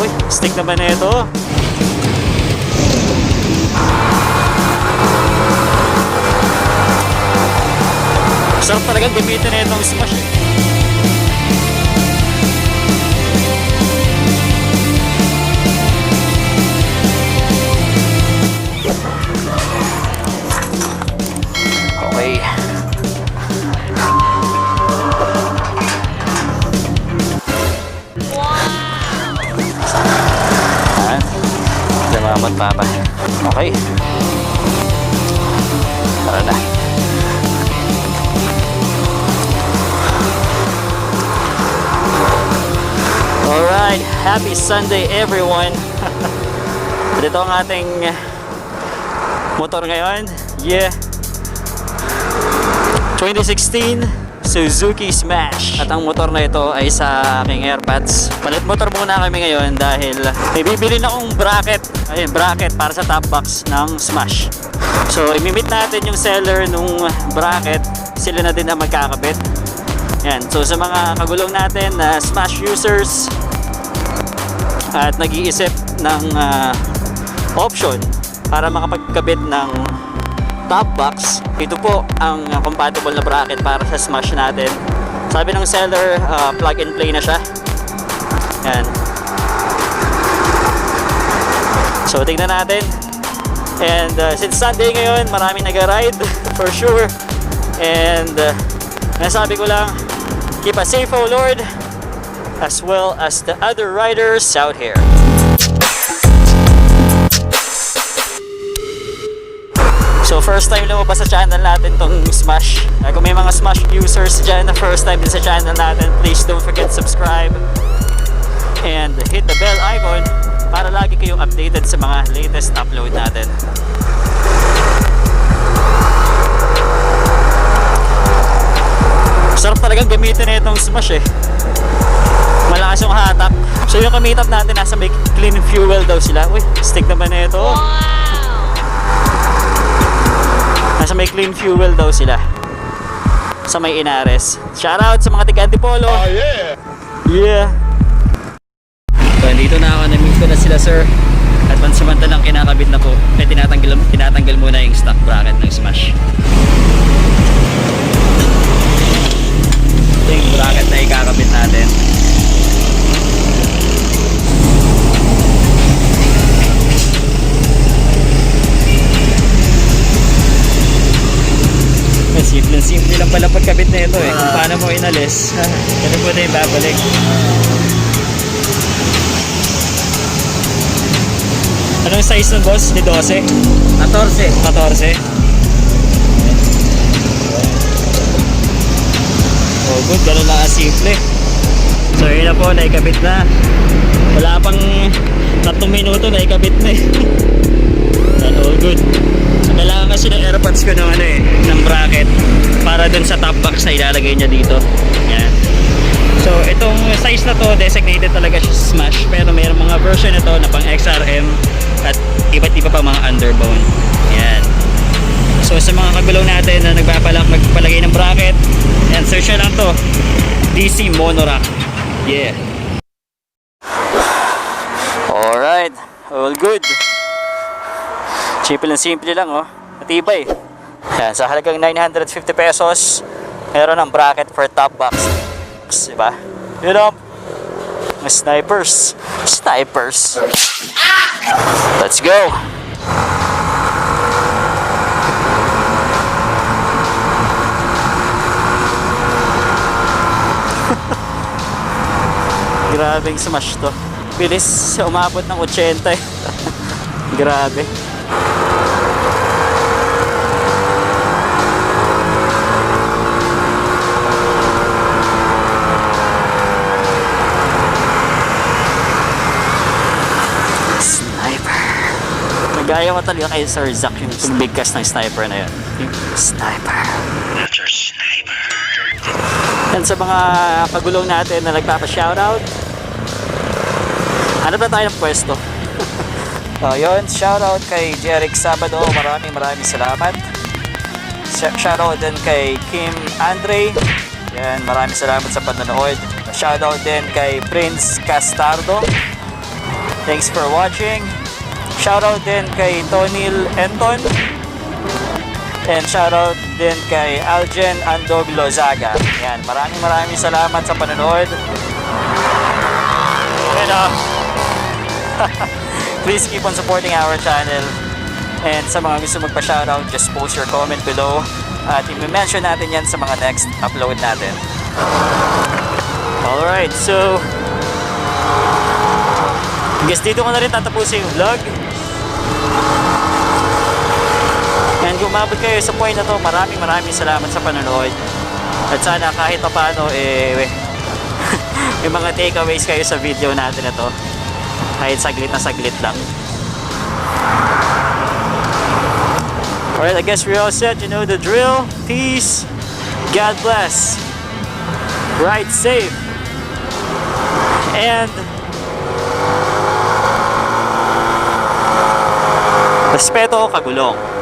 Uy, stick naman na ito. Sarap talagang gamitin na itong smash eh. Okay. Salamat papa. Okay. Tara na. Alright, happy Sunday everyone. Dito ang ating motor ngayon. Yeah. 2016 Suzuki Smash. At ang motor na ito ay sa aking airpads. Palit motor muna kami ngayon dahil may bibili na akong bracket. Ayun, bracket para sa top box ng Smash. So, imimit natin yung seller nung bracket. Sila na din ang magkakabit. Yan. So, sa mga kagulong natin na Smash users at nag-iisip ng option para makapagkabit ng top box, ito po ang compatible na bracket para sa Smash natin. Sabi ng seller, plug and play na siya. Yan. So tingnan natin. And since Sunday ngayon, maraming nag-ride for sure. And nasabi ko lang, keep a safe, oh Lord, as well as the other riders out here. So first time lumabas sa channel natin tong Smash. Kung may mga Smash users dyan na first time din sa channel natin, please don't forget to subscribe and hit the bell icon para lagi kayong updated sa mga latest upload natin. Sarap talagang gamitin na itong Smash eh. Malakas yung hatak. So yung kamitap natin, nasa may clean fuel daw sila. Uy, stick naman na ito. Nasa may clean fuel daw sila sa may Inares. Shoutout sa mga tiga-Antipolo. Oh yeah! Yeah! So dito na ako, na-meet ko na sila sir. At pansamantalang kinakabit na po, tinatanggal muna yung stock bracket ng Smash. Ito yung bracket na ikakabit natin. Simple lang pala pagkabit na ito eh. Kung paano mo inalis, ganun mo na yung babalik. Anong size ng boss? Ni 12? 14. 14? Oh good, ganun lang simple. So yun na po, naikabit na. Wala pang 3 minuto, naikabit na eh. All good. Kailangan kasi ng airpods ko ng ng bracket para dun sa top box na ilalagay niya dito. Yan. So itong size na to, designated talaga siya Smash, pero mayroong mga version nito na pang XRM at iba't iba pa mga underbone. Yan. So sa mga kagulong natin na nagpapalak magpalagay ng bracket, yan, search na lang to, DC Monorack. Yeah. Alright, all good. Simple lang oh. Matibay. Yan, sa halagang 950 pesos, meron ng bracket for top box. Diba? Yun up. Snipers. Let's go. Grabeng Smash to. Bilis umabot ng 80 eh. Grabe. Gaya mo talaga kay Sir Zack yung bigkas ng sniper na yun. Yung sniper. Yan sa mga kagulong natin na nagpapa-shoutout. Hanap na tayo ng pwesto. Yun, shoutout kay Jeric Sabado. Maraming salamat. Shoutout din kay Kim Andre. Yan, maraming salamat sa panonood. Shoutout din kay Prince Castardo. Thanks for watching. Shoutout din kay Tonil Enton. And shoutout din kay Aljen Andog Lozaga. Yan, maraming salamat sa panonood. And please keep on supporting our channel. And sa mga gusto magpa-shoutout, just post your comment below. At i-mention natin yan sa mga next upload natin. Alright, so I guess dito ko na rin tatapusin yung vlog. And kung umabot kayo sa point na to, maraming salamat sa panonood. At sana kahit pa paano may mga takeaways kayo sa video natin na to. Kahit saglit na saglit lang. Alright, I guess we're all set. You know the drill. Peace. God bless. Ride safe. And Respeto, Kagulong.